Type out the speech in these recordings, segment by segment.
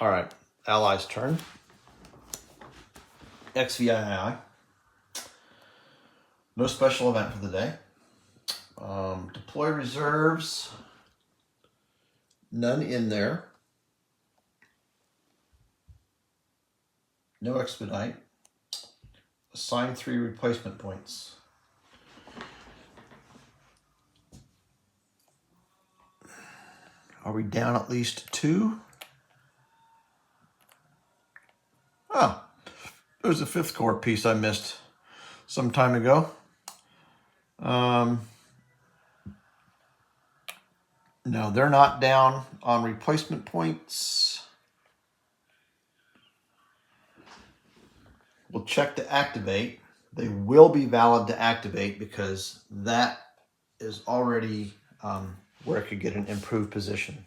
All right, Allies' turn. XVIII. No special event for the day. Deploy reserves. None in there. No expedite. Assign 3 replacement points. Are we down at least 2? Oh, there's a 5th Corps piece I missed some time ago. No, they're not down on replacement points. We'll check to activate. They will be valid to activate because that is already where it could get an improved position.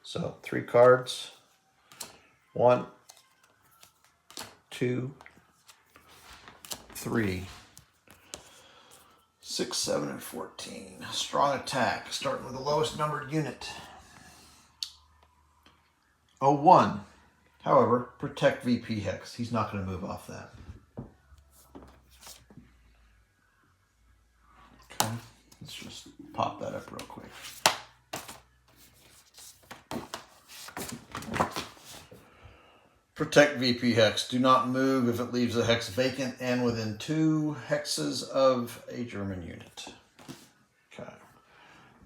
So 3 cards. 1, 2, 3. 6, 7, and 14. Strong attack, starting with the lowest numbered unit. 01. However, Protect VP Hex. He's not going to move off that. Okay, let's just pop that up real quick. Protect VP Hex. Do not move if it leaves a hex vacant and within 2 hexes of a German unit. Okay.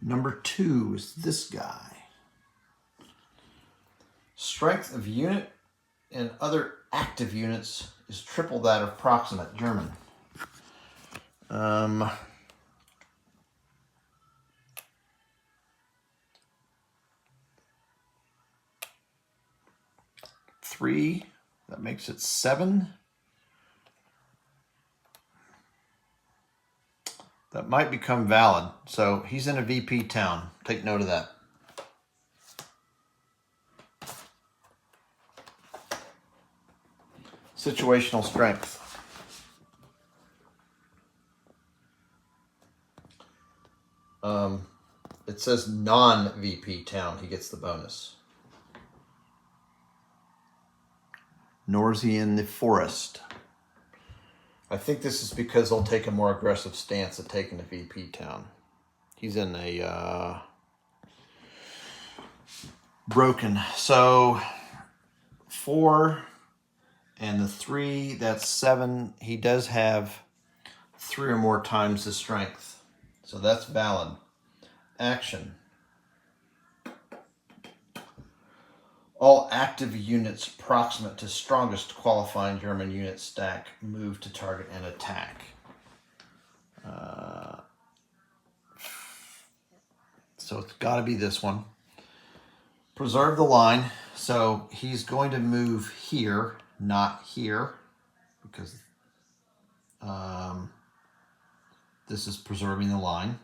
Number 2 is this guy. Strength of unit and other active units is triple that of Proximate German. Three, that makes it 7. That might become valid. So he's in a VP town. Take note of that. Situational strength. It says non-VP town. He gets the bonus. Nor is he in the forest. I think this is because they'll take a more aggressive stance at taking the VP town. He's in a broken. So 4 and the 3, that's 7. He does have 3 or more times the strength. So that's valid. Action. All active units proximate to strongest qualifying German unit stack move to target and attack. So it's got to be this one. Preserve the line. So he's going to move here, not here, because this is preserving the line.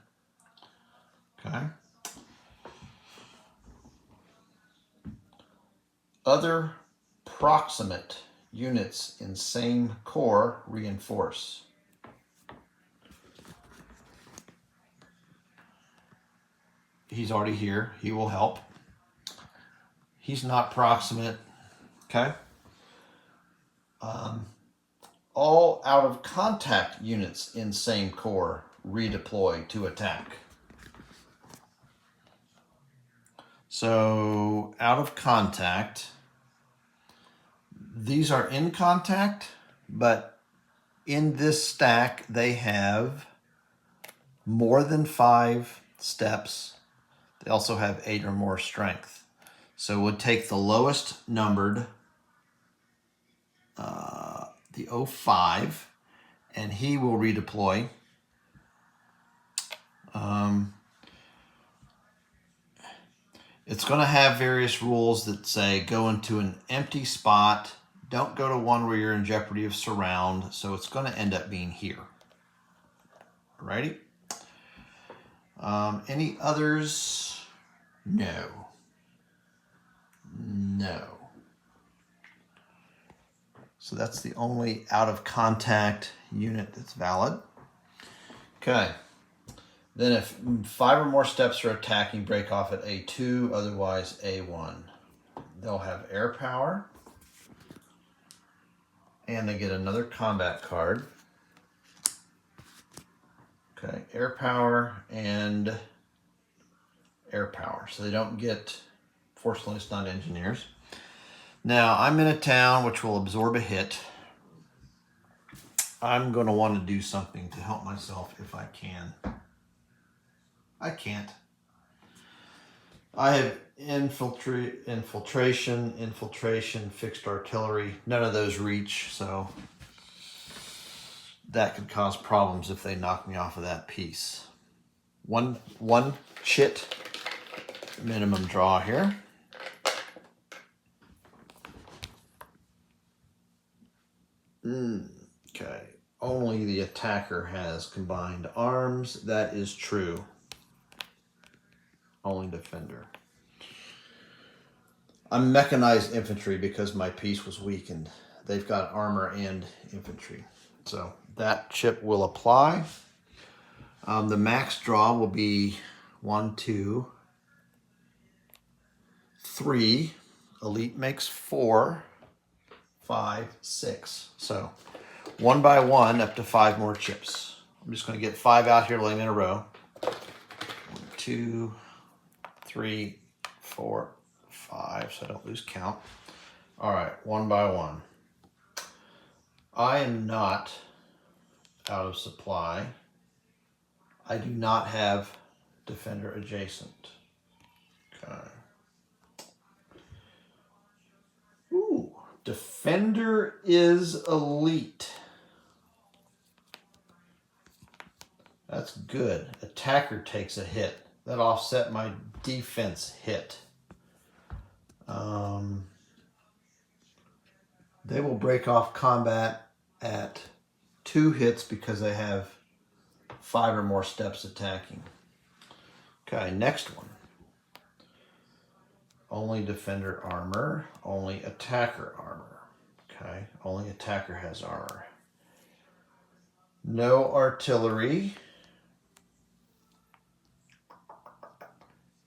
Okay. Other proximate units in same core reinforce. He's already here. He will help. He's not proximate. Okay. All out of contact units in same core redeploy to attack. So out of contact, these are in contact, but in this stack, they have more than 5 steps. They also have 8 or more strength. So we'll take the lowest numbered, the 05, and he will redeploy. It's going to have various rules that say go into an empty spot. Don't go to one where you're in jeopardy of surround. So it's going to end up being here. Alrighty. Any others? No. No. So that's the only out of contact unit that's valid. Okay. Then if 5 or more steps are attacking, break off at A2, otherwise A1. they'll have Airpower, and they get another combat card. Okay, Airpower and Airpower. So they don't get, fortunately it's not engineers. Now I'm in a town which will absorb a hit. I'm going to want to do something to help myself if I can. I can't. I have infiltration, fixed artillery. None of those reach, so that could cause problems if they knock me off of that piece. One chit minimum draw here. Okay, only the attacker has combined arms. That is true. Only defender. I'm mechanized infantry because my piece was weakened. They've got armor and infantry. So that chip will apply. The max draw will be 1, 2, 3. Elite makes 4, 5, 6. So 1 by 1 up to 5 more chips. I'm just going to get 5 out here laying in a row. 1, 2, 3, 4, 5, so I don't lose count. All right, 1 by 1. I am not out of supply. I do not have defender adjacent. Okay. Ooh, defender is elite. That's good. Attacker takes a hit. That offset my defense hit. They will break off combat at 2 hits because they have 5 or more steps attacking. Okay, next one. Only defender armor, only attacker armor. Okay, only attacker has armor. No artillery.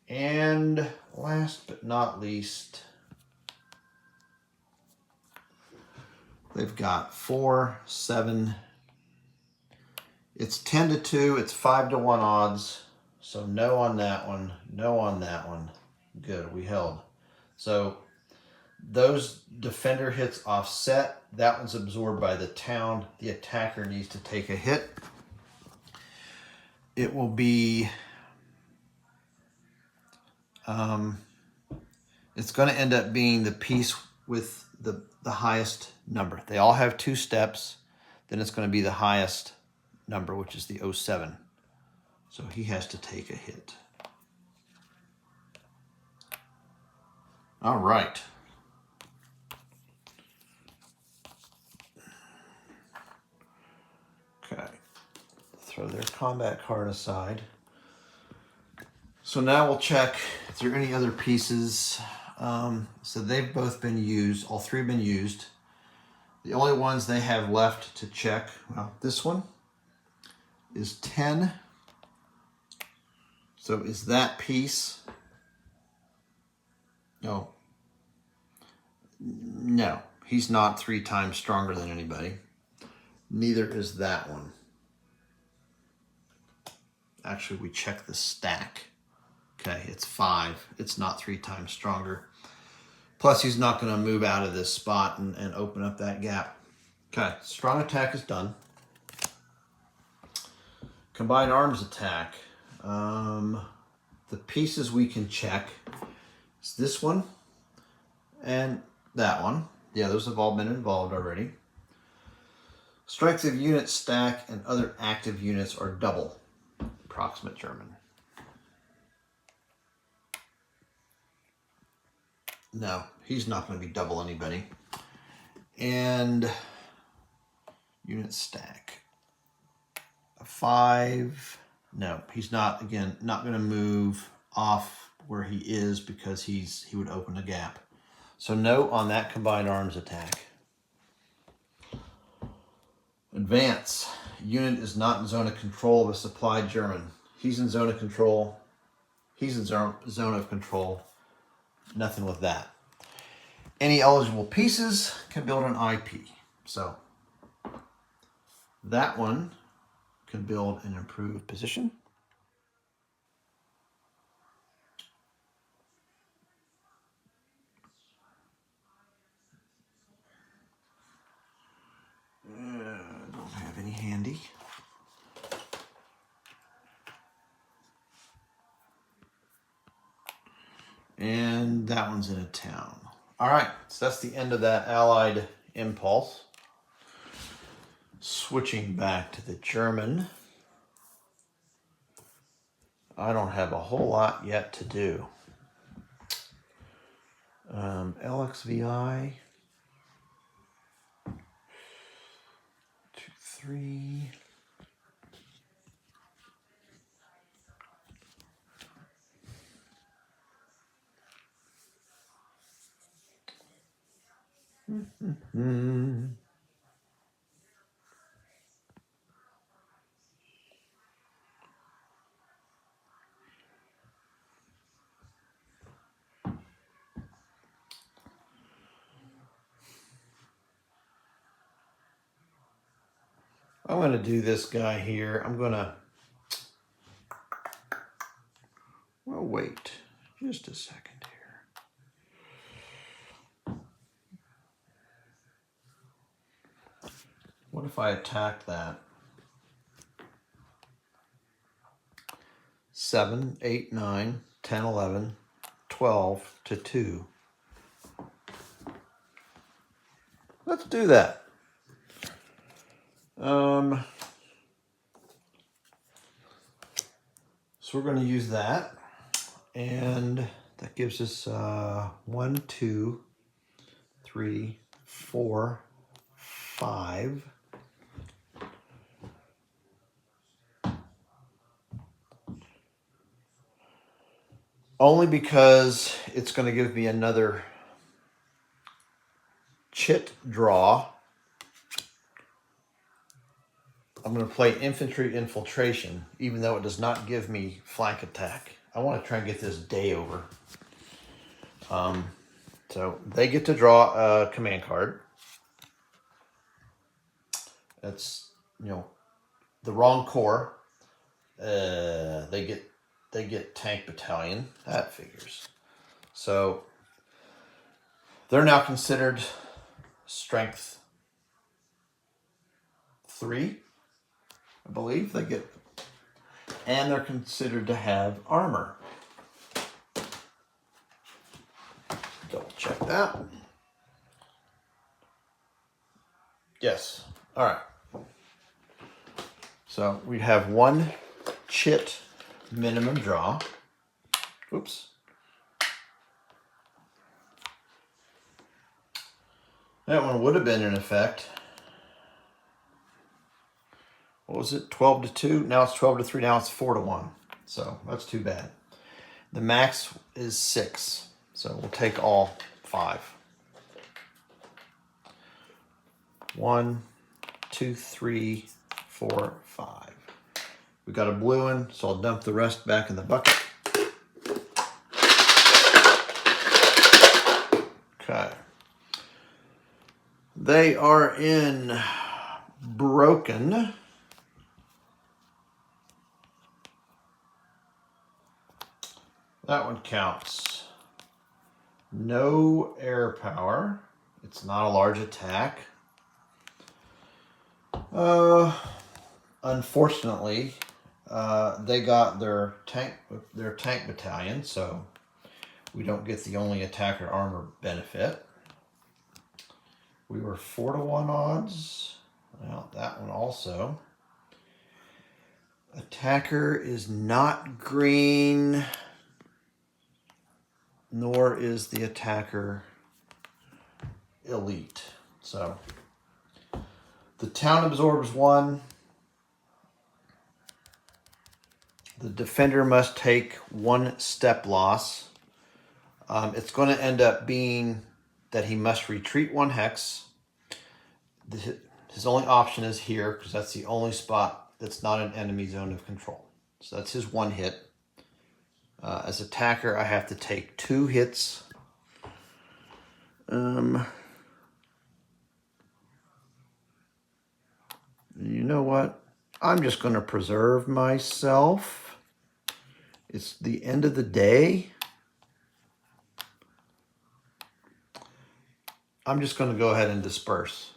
And last but not least, they've got 4, 7. It's 10 to 2. It's 5 to 1 odds. So no on that one. No on that one. Good. We held. So those defender hits offset. That one's absorbed by the town. The attacker needs to take a hit. It will be... it's going to end up being the piece with the highest number. They all have 2 steps. Then it's going to be the highest number, which is the 07. So he has to take a hit. All right. Okay. Throw their combat card aside. So now we'll check if there are any other pieces. So they've both been used. All 3 have been used. The only ones they have left to check, well, this one is 10. So is that piece? No. No, he's not 3 times stronger than anybody. Neither is that one. Actually, we check the stack. Okay, it's 5. It's not 3 times stronger. Plus, he's not going to move out of this spot and open up that gap. Okay, strong attack is done. Combined arms attack. The pieces we can check is this one and that one. Yeah, those have all been involved already. Strength of unit stack and other active units are double. Proximate German. No, he's not going to be double anybody. And unit stack. 5. No, he's not, again, not going to move off where he is because he would open a gap. So no on that combined arms attack. Advance. Unit is not in zone of control of a supplied German. He's in zone of control. He's in zone of control. Nothing with that. Any eligible pieces can build an IP. So that one can build an improved position. Don't have any handy. And that one's in a town. All right, so that's the end of that Allied impulse. Switching back to the German. I don't have a whole lot yet to do. LXVI. 2, 3. I'm going to do this guy here. I'm going to, well, wait just a second here. What if I attack that? 7, 8, 9, 10, 11, 12 to 2. Let's do that. So we're going to use that, and that gives us 1, 2, 3, 4, 5. Only because it's going to give me another chit draw. I'm going to play Infantry Infiltration, even though it does not give me flank attack. I want to try and get this day over. So they get to draw a command card. That's, you know, the wrong corps. They get tank battalion. That figures. So they're now considered strength 3. I believe they get, and they're considered to have armor. Double check that. Yes. All right. So we have 1 chit minimum draw. Oops. That one would have been in effect. What was it? 12 to 2. Now it's 12 to 3. Now it's 4 to 1. So that's too bad. The max is 6. So we'll take all 5. 1, 2, 3, 4, 5. We got a blue one, so I'll dump the rest back in the bucket. Okay. They are in broken. That one counts. No air power. It's not a large attack. Unfortunately, they got their tank battalion, so we don't get the only attacker armor benefit. We were 4 to 1 odds. Well, that one also. Attacker is not green, nor is the attacker elite. So the town absorbs 1. The defender must take 1 step loss. It's going to end up being that he must retreat 1 hex. His only option is here because that's the only spot that's not an enemy zone of control. So that's his 1 hit. As attacker, I have to take 2 hits. I'm just going to preserve myself. It's the end of the day. I'm just going to go ahead and disperse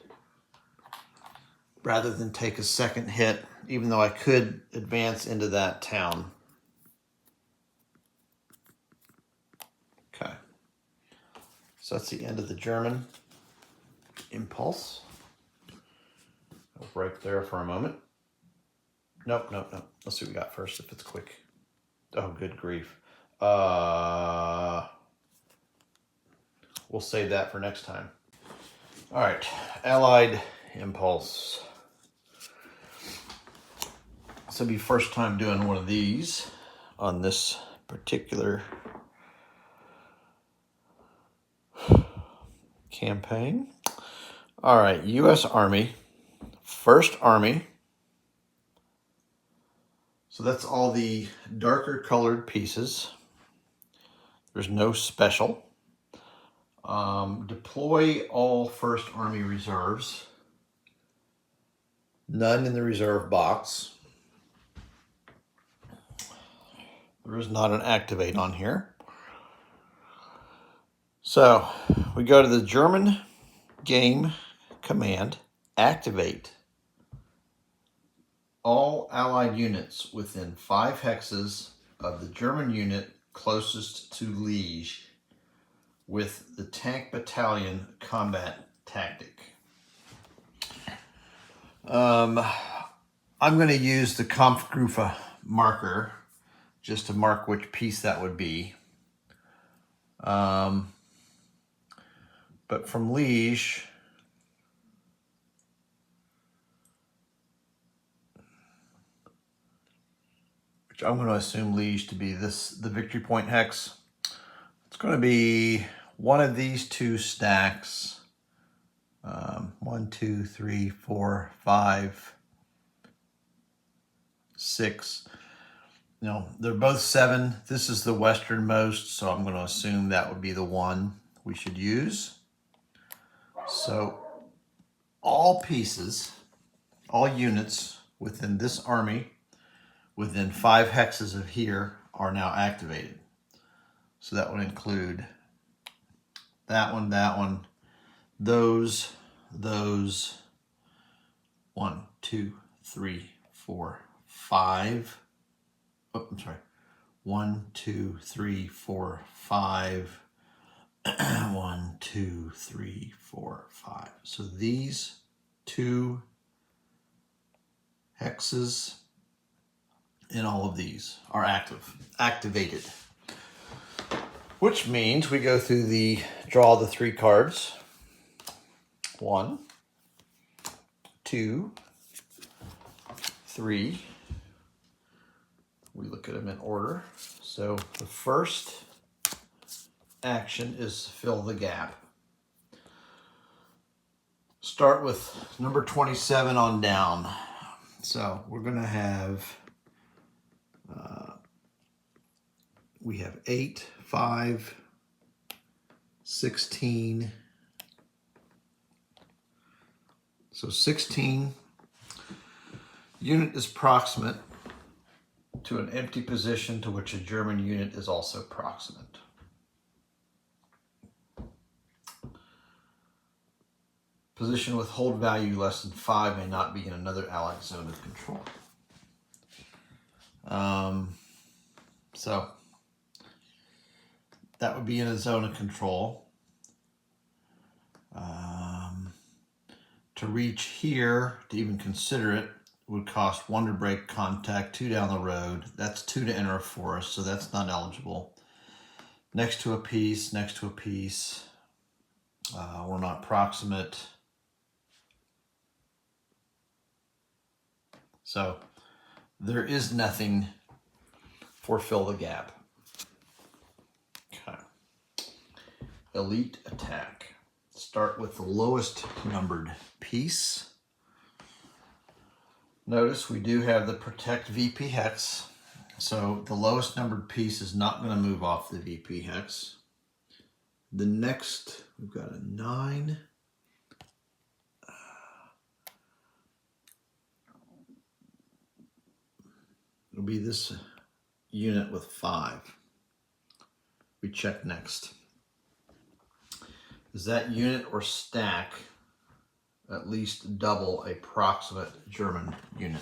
rather than take a second hit, even though I could advance into that town. Okay. So that's the end of the German impulse. I'll break there for a moment. Nope. Let's see what we got first, if it's quick. Oh, good grief. We'll save that for next time. All right, Allied impulse. This will be first time doing one of these on this particular campaign. All right, U.S. Army, First Army. So that's all the darker colored pieces. There's no special. Deploy all First Army reserves. None in the reserve box. There is not an activate on here. So we go to the German game command, activate all Allied units within 5 hexes of the German unit closest to Liege with the tank battalion combat tactic. I'm going to use the Kampfgruppe marker just to mark which piece that would be. But from Liege, which I'm going to assume Liege to be the victory point hex, it's going to be one of these two stacks. 1, 2, 3, 4, 5, 6. No, they're both 7. This is the westernmost, so I'm going to assume that would be the one we should use. So all pieces, all units within this army, within 5 hexes of here, are now activated. So that would include that one, those, 1, 2, 3, 4, 5. Oh, I'm sorry. 1, 2, 3, 4, 5. 1, 2, 3, 4, 5. So these 2 hexes in all of these are activated. Which means we go through draw the 3 cards. 1, 2, 3. We look at them in order. So the first action is fill the gap. Start with number 27 on down. So we're going to have, we have 8, 5, 16. So 16. Unit is proximate to an empty position to which a German unit is also proximate. Position with hold value less than 5 may not be in another Allied zone of control. So that would be in a zone of control. To reach here, to even consider it, would cost 1 to break contact, 2 down the road. That's 2 to enter a forest, so that's not eligible. Next to a piece, we're not proximate. So there is nothing for fill the gap. Okay. Elite attack. Start with the lowest numbered piece. Notice we do have the Protect VP Hex. So the lowest numbered piece is not going to move off the VP Hex. The next, we've got a 9. It'll be this unit with 5. We check next. Is that unit or stack at least double a proximate German unit?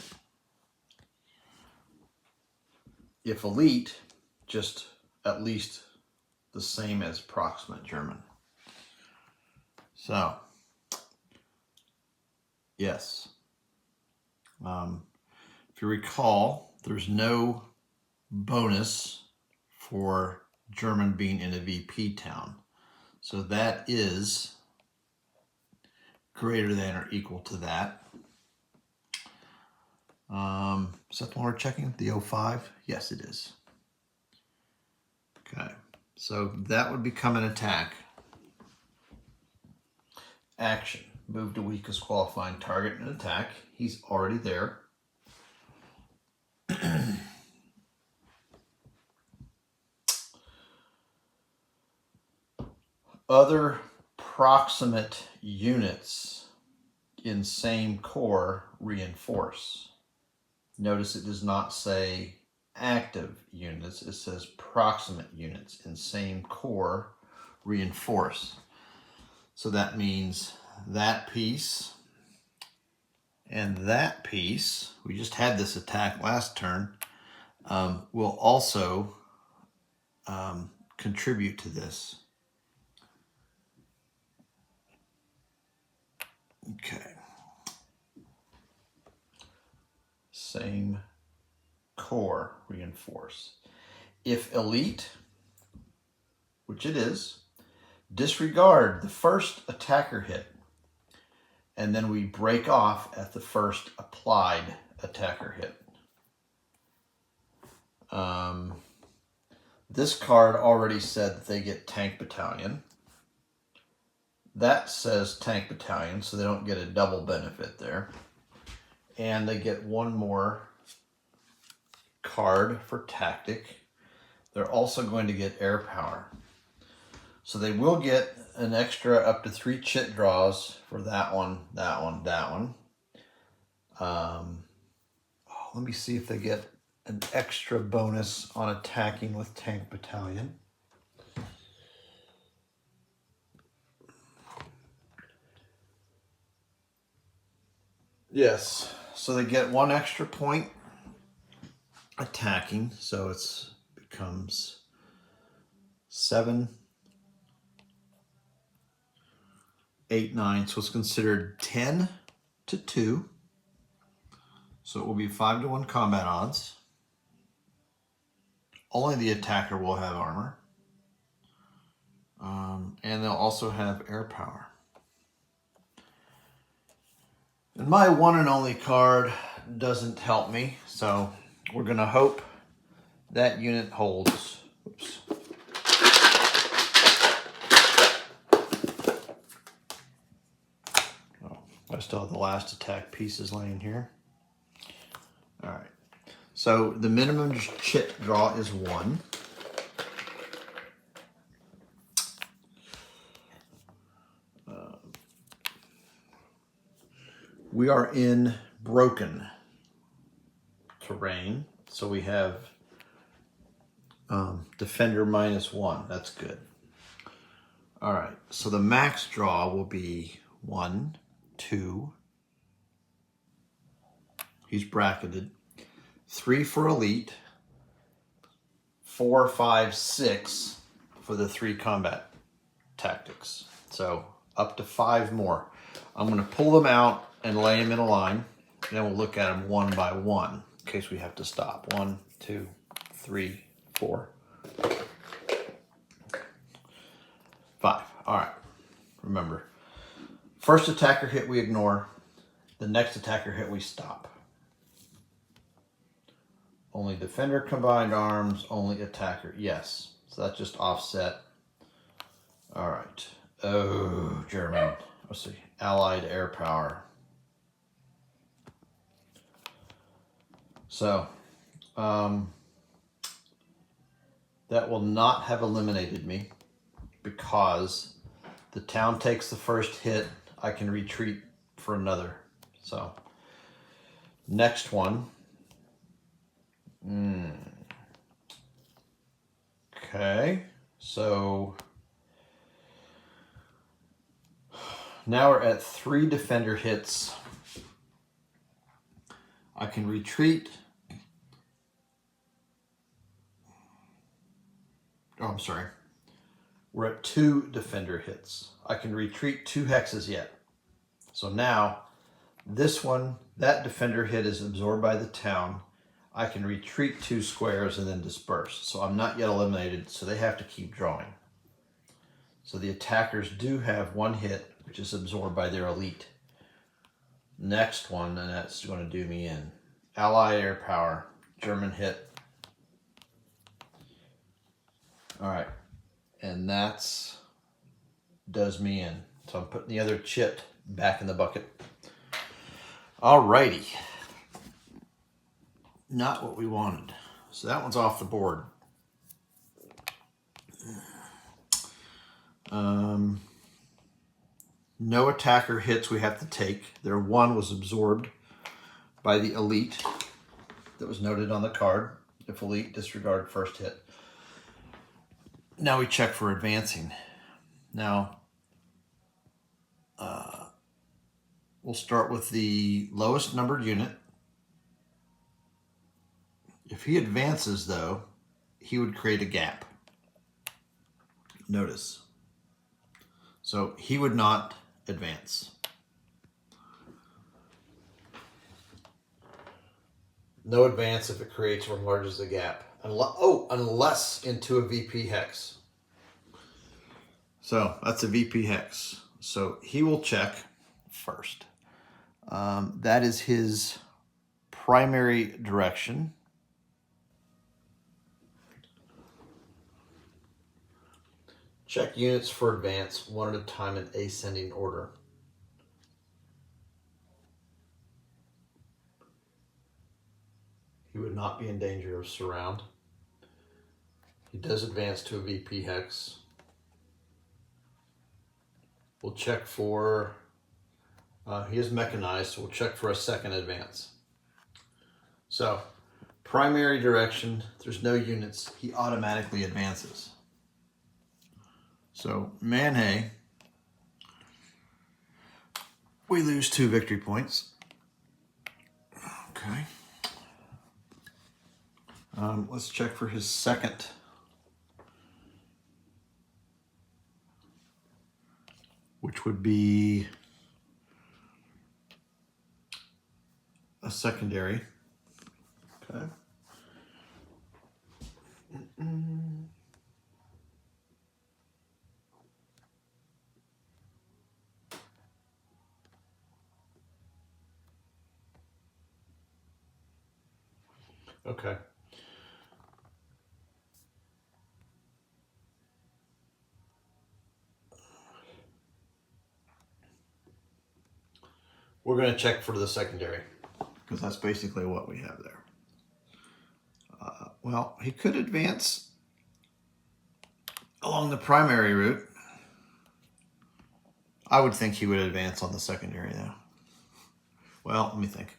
If elite, just at least the same as proximate German. So, yes. If you recall, there's no bonus for German being in a VP town. So that is greater than or equal to that. Is that the one we're checking? The 05? Yes, it is. Okay, so that would become an attack. Action. Move to weakest qualifying target and attack. He's already there. Other proximate units in same corps reinforce. Notice it does not say active units, it says proximate units in same corps reinforce. So that means that piece and that piece, we just had this attack last turn, will also contribute to this. Okay. Same corps reinforce. If elite, which it is, disregard the first attacker hit, and then we break off at the first applied attacker hit. This card already said that they get tank battalion. That says tank battalion, so they don't get a double benefit there. And they get one more card for tactic. They're also going to get air power. So they will get an extra up to 3 chit draws for that one, that one, that one. Let me see if they get an extra bonus on attacking with tank battalion. Yes, so they get 1 extra point attacking, so it's becomes 7, 8, 9, so it's considered 10 to 2. So it will be 5 to 1 combat odds. Only the attacker will have armor. And they'll also have air power. And my one and only card doesn't help me, so we're gonna hope that unit holds. Oops. Oh, I still have the last attack pieces laying here. All right, so the minimum chit draw is 1. We are in broken terrain, so we have defender -1. That's good. All right, so the max draw will be 1, 2. He's bracketed. 3 for elite. 4, 5, 6 for the 3 combat tactics. So up to 5 more. I'm going to pull them out and lay them in a line. And then we'll look at them one by one in case we have to stop. 1, 2, 3, 4, 5. All right. Remember, first attacker hit we ignore. The next attacker hit we stop. Only defender combined arms, only attacker. Yes. So that's just offset. All right. Oh, German. Let's see. Allied air power. So, that will not have eliminated me because the town takes the first hit. I can retreat for another. So, next one. Okay, so now we're at 3 defender hits. I can retreat. Oh, I'm sorry. We're at 2 defender hits. I can retreat 2 hexes yet. So now, this one, that defender hit is absorbed by the town. I can retreat 2 squares and then disperse. So I'm not yet eliminated, so they have to keep drawing. So the attackers do have 1 hit, which is absorbed by their elite. Next one, and that's going to do me in. Allied Airpower, German hit. All right, and that's does me in. So I'm putting the other chit back in the bucket. All righty. Not what we wanted. So that one's off the board. No attacker hits we have to take. Their 1 was absorbed by the elite that was noted on the card. If elite, disregard first hit. Now we check for advancing. Now, we'll start with the lowest numbered unit. If he advances, though, he would create a gap. Notice. So he would not advance. No advance if it creates or enlarges the gap. Unless into a VP hex. So that's a VP hex. So he will check first. That is his primary direction. Check units for advance 1 at a time in ascending order. He would not be in danger of surround. He does advance to a VP hex. We'll check for, he is mechanized, so we'll check for a second advance. So, primary direction, if there's no units, he automatically advances. So, Manhay, we lose 2 victory points. Okay. Let's check for his second. Which would be a secondary. Okay. Okay. We're going to check for the secondary because that's basically what we have there. Well, he could advance along the primary route. I would think he would advance on the secondary though. Well, let me think.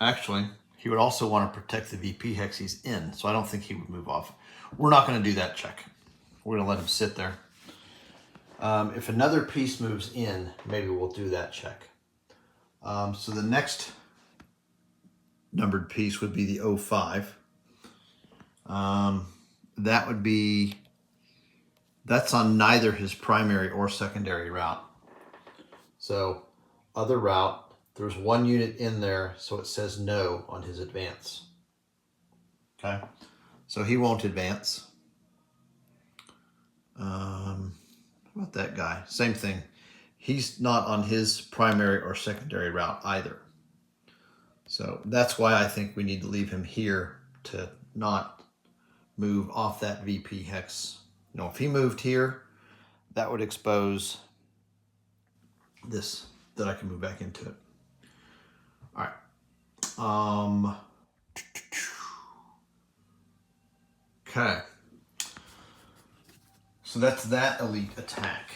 Actually, he would also want to protect the VP hex he's in, so I don't think he would move off. We're not going to do that check. We're going to let him sit there. If another piece moves in, maybe we'll do that check. So the next numbered piece would be the 05. That would be, that's on neither his primary or secondary route. So other route, there's 1 unit in there, so it says no on his advance. Okay, so he won't advance. How about that guy? Same thing. He's not on his primary or secondary route either. So that's why I think we need to leave him here to not move off that VP hex. You know, if he moved here, that would expose this, that I can move back into it. All right. Okay. So that's that elite attack.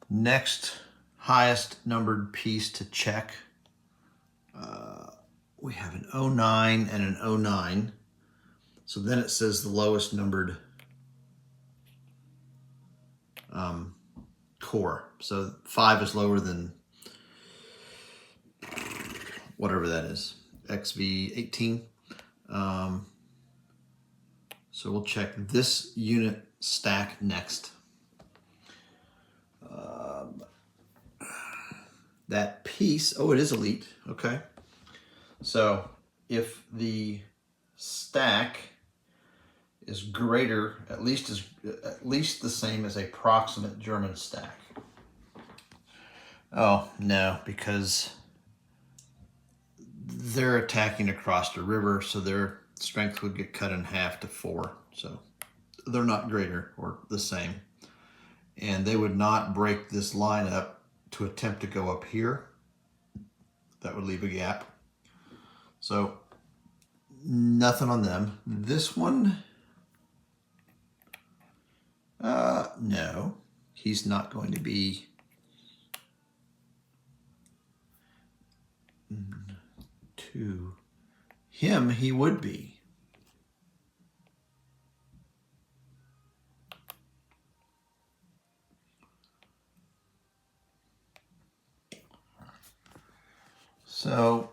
Next highest numbered piece to check. We have an 09 and an 09. So then it says the lowest numbered core. So 5 is lower than whatever that is, XV18. So we'll check this unit stack next. That piece, oh, it is elite, okay. So if the stack is greater, at least the same as a proximate German stack. Oh, no, because they're attacking across the river, so their strength would get cut in half to 4. So they're not greater or the same. And they would not break this line up to attempt to go up here. That would leave a gap. So nothing on them. This one, no, he's not going to be to him. He would be. So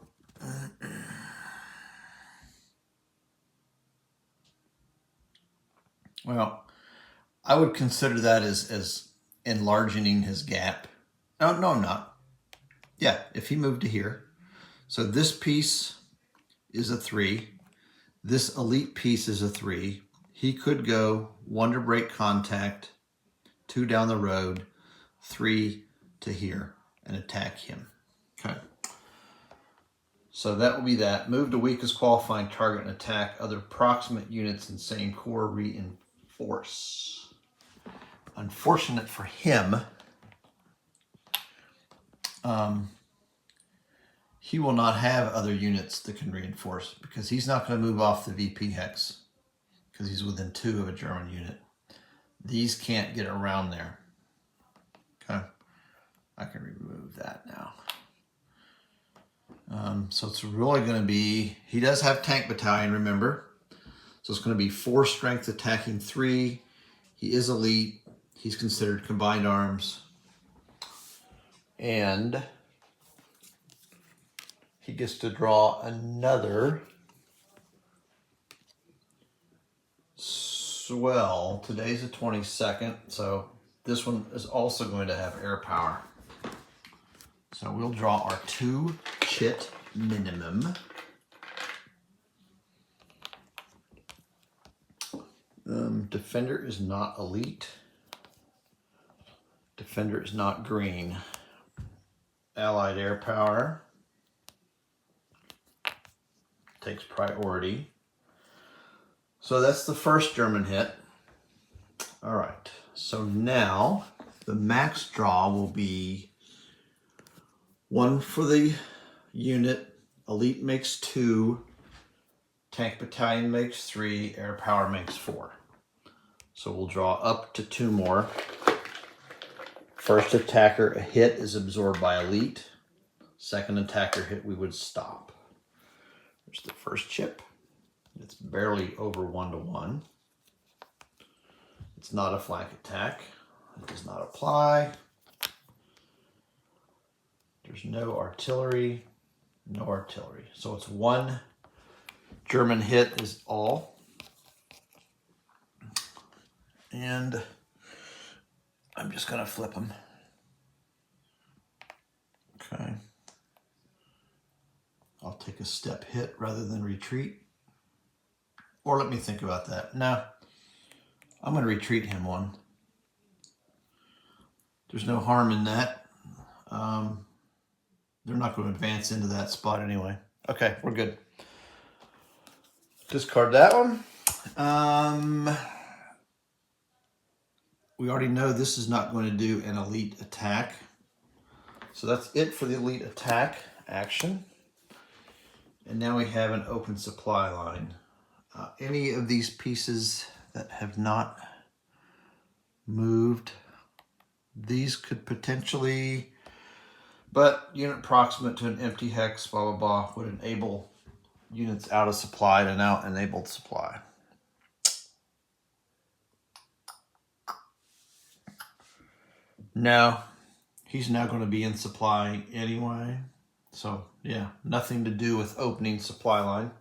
well, I would consider that as enlarging his gap. No, I'm not. Yeah, if he moved to here. So this piece is a 3. This elite piece is a 3. He could go 1 to break contact, 2 down the road, 3 to here and attack him. Okay. So that will be that. Move to weakest qualifying target and attack other proximate units in same core reinforce. Unfortunate for him, he will not have other units that can reinforce because he's not going to move off the VP Hex because he's within 2 of a German unit. These can't get around there. Okay. I can remove that now. So it's really going to be, he does have tank battalion, remember. So it's going to be 4 strength attacking 3. He is elite. He's considered combined arms. And he gets to draw another swell. Today's the 22nd, so this one is also going to have air power. So we'll draw our 2 chit minimum. Defender is not elite. Defender is not green. Allied air power takes priority. So that's the first German hit. All right, so now the max draw will be 1 for the unit, elite makes 2, tank battalion makes 3, air power makes 4. So we'll draw up to 2 more. First attacker a hit is absorbed by elite. Second attacker hit, we would stop. There's the first chip. It's barely over 1-to-1. It's not a flank attack. It does not apply. There's no artillery, no artillery. So it's 1 German hit is all. And I'm just going to flip them. Okay. I'll take a step hit rather than retreat. Or let me think about that. No, I'm going to retreat him 1. There's no harm in that. They're not going to advance into that spot anyway. Okay, we're good. Discard that one. We already know this is not going to do an elite attack. So that's it for the elite attack action. And now we have an open supply line. Any of these pieces that have not moved. These could potentially, but unit proximate to an empty hex, blah, blah, blah, would enable units out of supply to now enabled supply. No, he's now going to be in supply anyway. So yeah, nothing to do with opening supply line.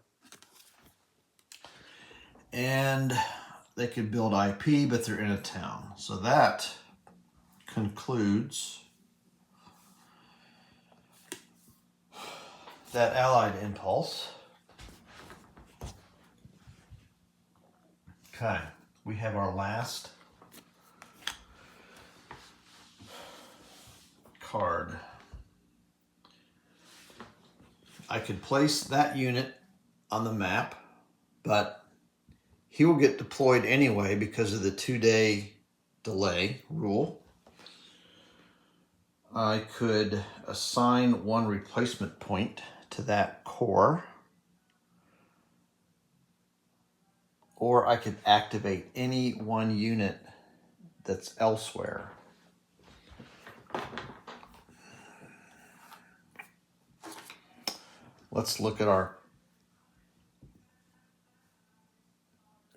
And they could build IP, but they're in a town. So that concludes that allied impulse. Okay, we have our last card. I could place that unit on the map, but he will get deployed anyway because of the 2-day delay rule. I could assign 1 replacement point to that core, or I could activate any 1 unit that's elsewhere. Let's look at our,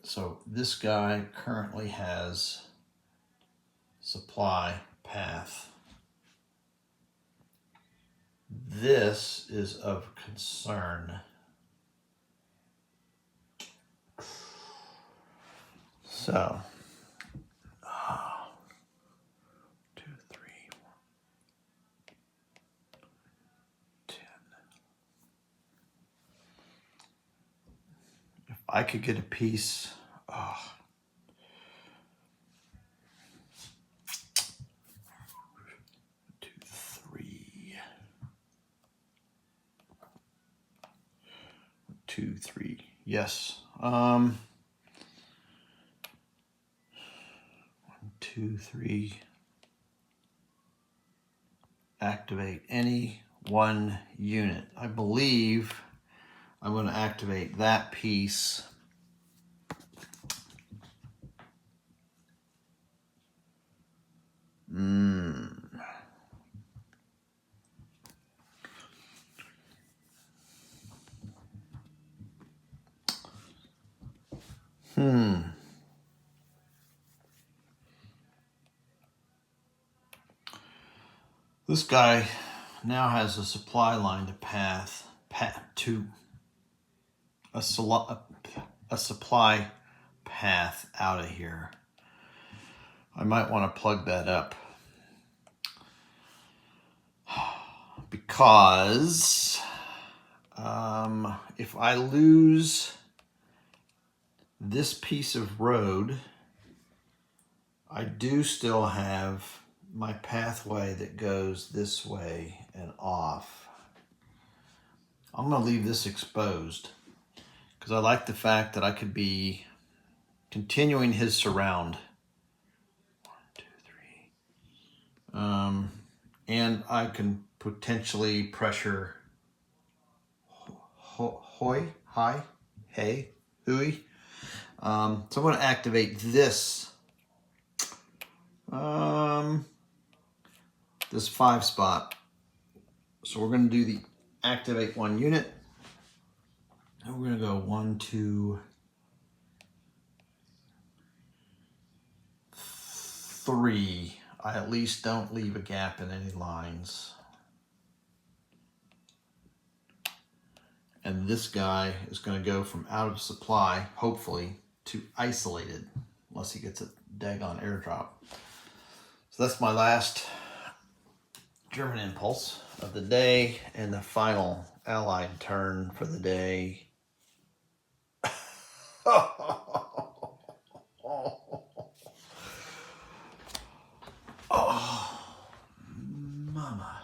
so this guy currently has supply path. This is of concern. So, 2, 3, 10. If I could get a piece, 2, 3, 2, 3. Yes. 1, 2, 3. Activate any 1 unit. I believe I'm going to activate that piece. This guy now has a supply line to path to a supply path out of here. I might want to plug that up because if I lose this piece of road, I do still have my pathway that goes this way and off. I'm going to leave this exposed because I like the fact that I could be continuing his surround. 1, 2, 3. And I can potentially pressure hooey. So I'm going to activate this. This 5 spot. So we're going to do the activate 1 unit. And we're going to go 1, 2, 3. I at least don't leave a gap in any lines. And this guy is going to go from out of supply, hopefully, to isolated, unless he gets a daggone airdrop. So that's my last German impulse of the day and the final allied turn for the day. Oh, mama.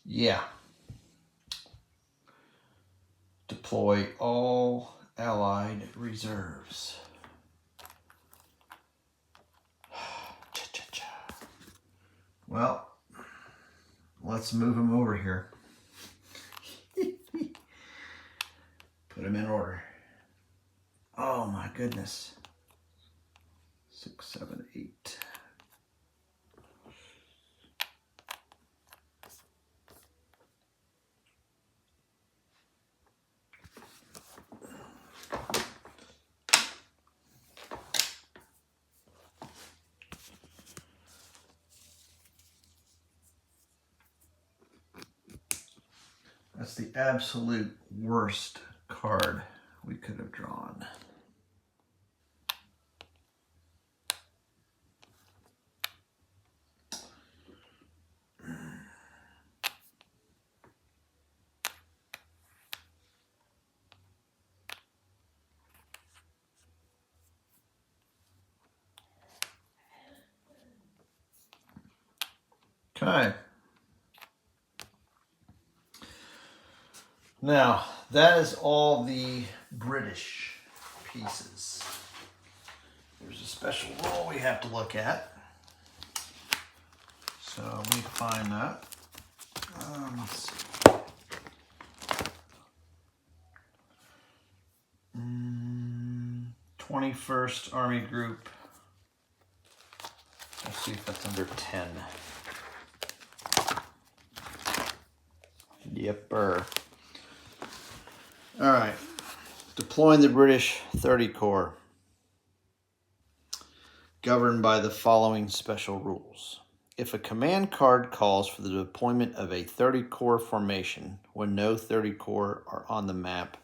Yeah. Deploy all allied reserves. Well, let's move them over here. Put them in order. Oh my goodness. 6, 7, 8. That's the absolute worst card we could have drawn. Okay. Now, that is all the British pieces. There's a special rule we have to look at. So let me find that. Let's see. 21st Army Group. Let's see if that's under 10. Yepper. All right. Deploying the British 30 Corps. Governed by the following special rules. If a command card calls for the deployment of a 30 Corps formation when no 30 Corps are on the map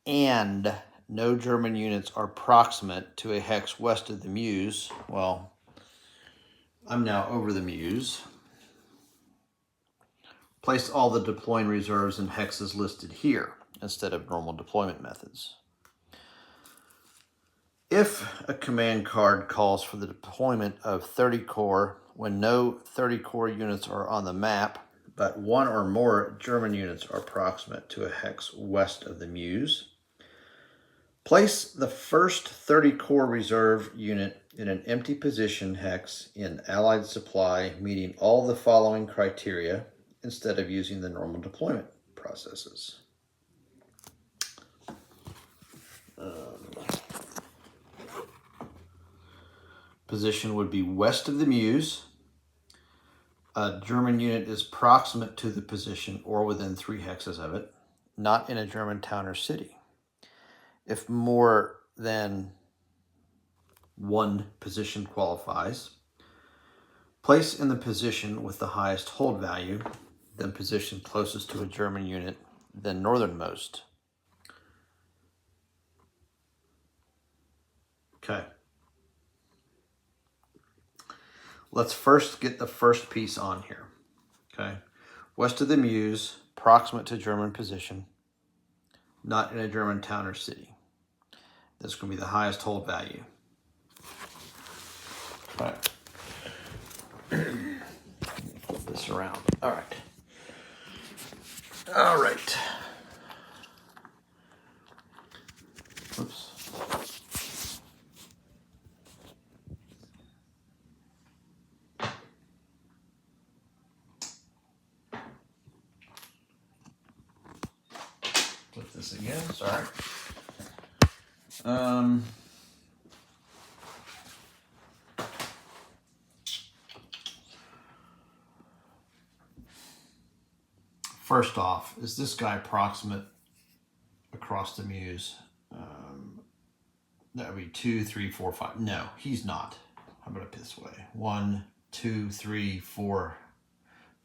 and no German units are proximate to a hex west of the Meuse, well, I'm now over the Meuse. Place all the deploying reserves in hexes listed here instead of normal deployment methods. If a command card calls for the deployment of 30 Corps when no 30 Corps units are on the map, but one or more German units are proximate to a hex west of the Meuse, place the first 30 Corps reserve unit in an empty position hex in Allied supply meeting all the following criteria instead of using the normal deployment processes. Position would be west of the Meuse. A German unit is proximate to the position or within 3 hexes of it, not in a German town or city. If more than one position qualifies, place in the position with the highest hold value, then position closest to a German unit, then northernmost. Okay. Let's first get the first piece on here. Okay. West of the Meuse, proximate to German position, not in a German town or city. That's going to be the highest hold value. All right. Flip this around. All right. All right. Oops. Flip this again. Sorry. First off, is this guy proximate across the Meuse? That would be 2, 3, 4, 5. No, he's not. How about it this way? 1, 2, 3, 4,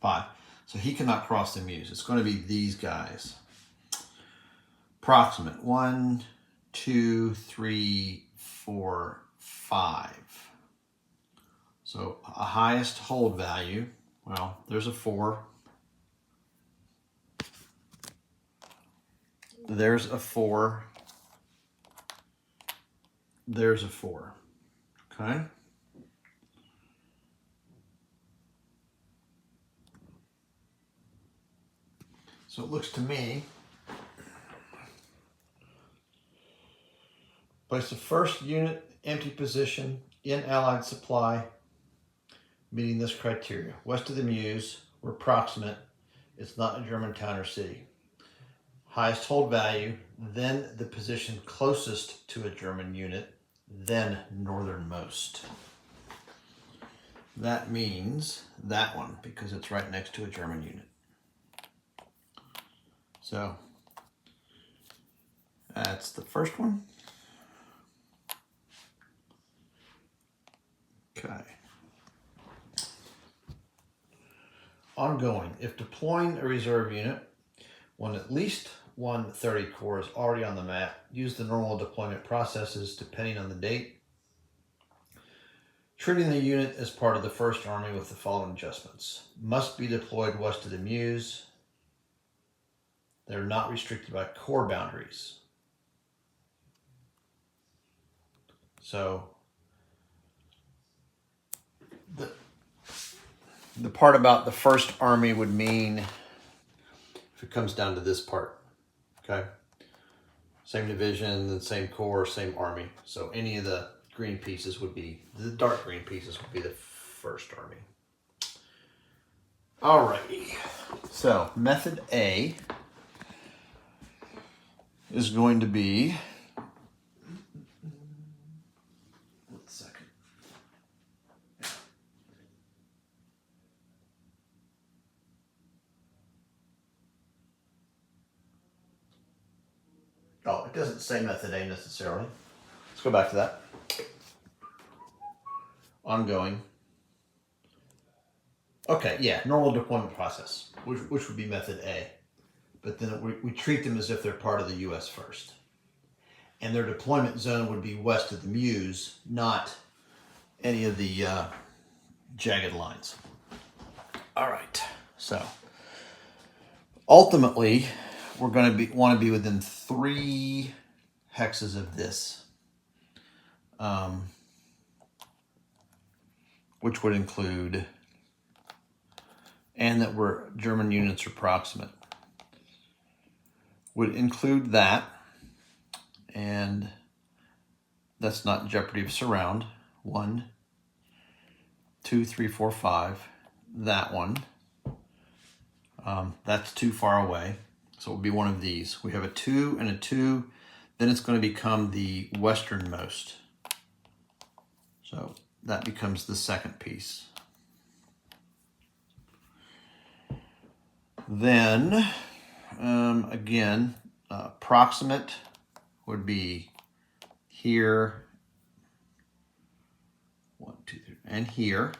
5. So he cannot cross the Meuse. It's going to be these guys. Proximate. 1, 2, 3, 4, 5. So a highest hold value. Well, there's a 4. There's a 4. There's a 4. Okay. So it looks to me, place the first unit empty position in Allied supply, meeting this criteria. West of the Meuse, we're proximate. It's not a German town or city. highest hold value, then the position closest to a German unit, then northernmost. That means that one, because it's right next to a German unit. So that's the first one. Okay. Ongoing. If deploying a reserve unit, when at least one 30 corps is already on the map, use the normal deployment processes depending on the date. Treating the unit as part of the First Army with the following adjustments. Must be deployed west of the Meuse. They're not restricted by corps boundaries. So the part about the First Army would mean if it comes down to this part, okay? Same division, the same corps, same army. So any of the green pieces would be, the dark green pieces would be the First Army. Alrighty, so method A is going to be, oh, it doesn't say method A necessarily. Let's go back to that. Ongoing. Okay, yeah, normal deployment process, which would be method A. But then we treat them as if they're part of the U.S. first. And their deployment zone would be west of the Meuse, not any of the jagged lines. All right, so ultimately, we're going to want to be within 3 hexes of this, which would include, and that we're German units are proximate, would include that, and that's not in jeopardy of surround. 1, 2, 3, 4, 5. That one. That's too far away. So it will be one of these. We have a 2 and a 2. Then it's going to become the westernmost. So that becomes the second piece. Then, again, proximate would be here, 1, 2, 3, and here.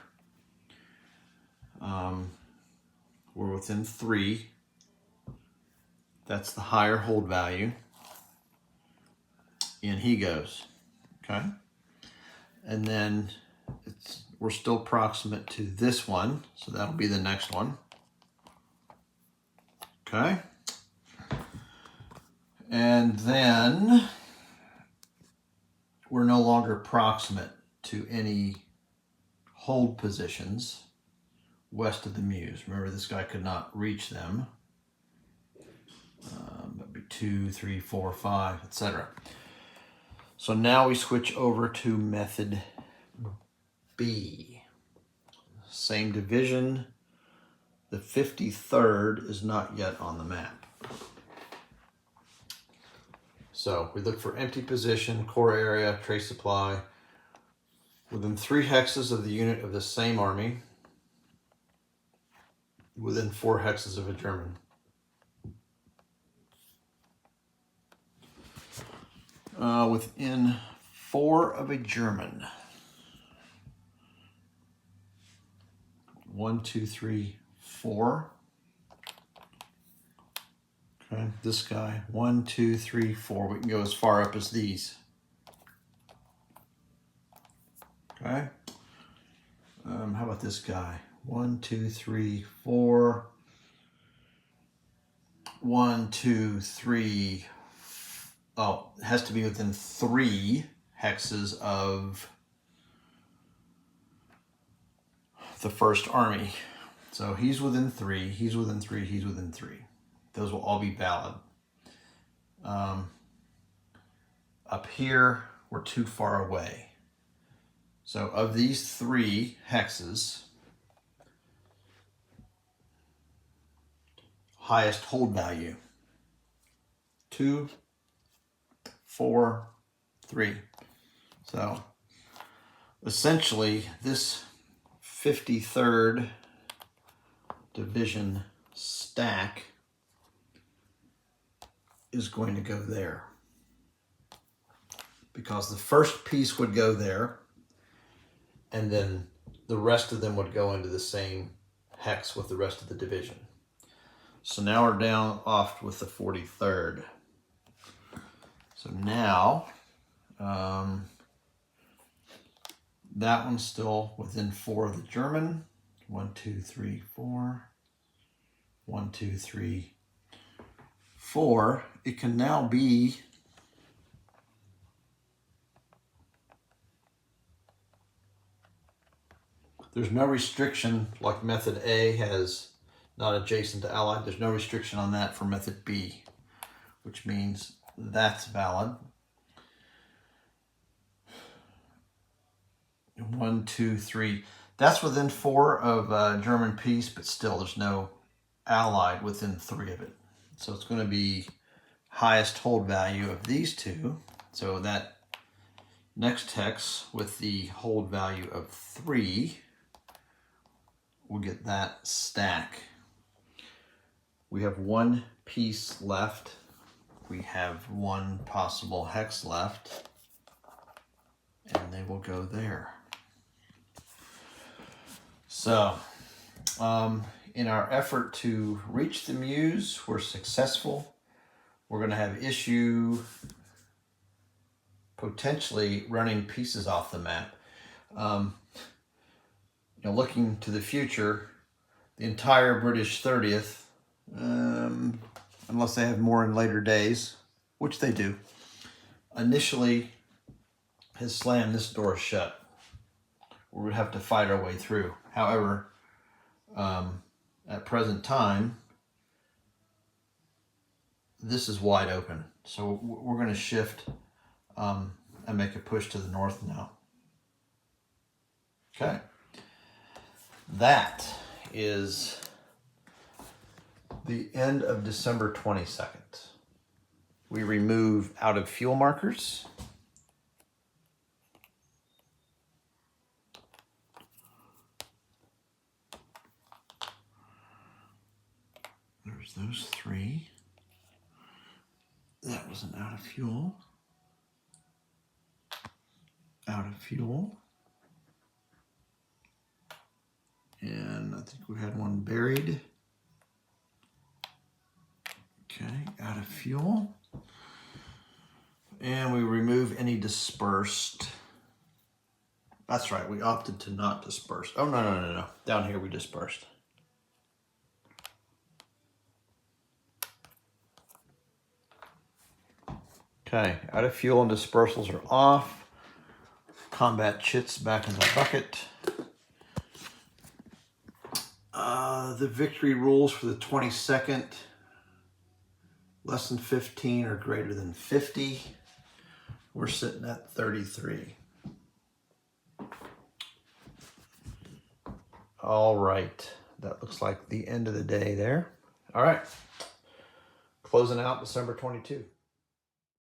We're within 3. That's the higher hold value. In he goes, okay? And then we're still proximate to this one, so that'll be the next one. Okay? And then we're no longer proximate to any hold positions west of the Meuse. Remember, this guy could not reach them. That'd be 2, 3, 4, 5, etc. So now we switch over to method B. Same division. The 53rd is not yet on the map. So we look for empty position, core area, trace supply, within 3 hexes of the unit of the same army, within 4 hexes of a German. Within 4 of a German. 1, 2, 3, 4. Okay, this guy, 1, 2, 3, 4. We can go as far up as these. Okay. How about this guy? 1, 2, 3, 4. 1, 2, 3. Oh, it has to be within 3 hexes of the First Army. So he's within 3, he's within 3, he's within 3. Those will all be valid. Up here, we're too far away. So of these 3 hexes, highest hold value. 2, 4, 3. So essentially this 53rd Division stack is going to go there, because the first piece would go there, and then the rest of them would go into the same hex with the rest of the division. So now we're down off with the 43rd. So now that one's still within 4 of the German. 1, 2, 3, 4. 1, 2, 3, 4. It can now be there's no restriction like method A has not adjacent to allied. There's no restriction on that for method B, which means that's valid. 1, 2, 3. That's within 4 of German peace, but still there's no allied within 3 of it. So it's going to be highest hold value of these two. So that next hex with the hold value of 3, we'll get that stack. We have 1 piece left. We have 1 possible hex left, and they will go there. So in our effort to reach the Muse, we're successful. We're going to have issue potentially running pieces off the map. Looking to the future, the entire British 30th, unless they have more in later days, which they do, initially has slammed this door shut. We would have to fight our way through. However, at present time, this is wide open. So we're going to shift and make a push to the north now. Okay. That is the end of December 22nd. We remove out of fuel markers. There's those 3. That was an out of fuel. Out of fuel. And I think we had 1 buried. Okay, out of fuel. And we remove any dispersed. That's right, we opted to not disperse. Oh, no. Down here we dispersed. Okay, out of fuel and dispersals are off. Combat chits back in the bucket. The victory rules for the 22nd, less than 15 or greater than 50. We're sitting at 33. All right, that looks like the end of the day there. All right, closing out December 22.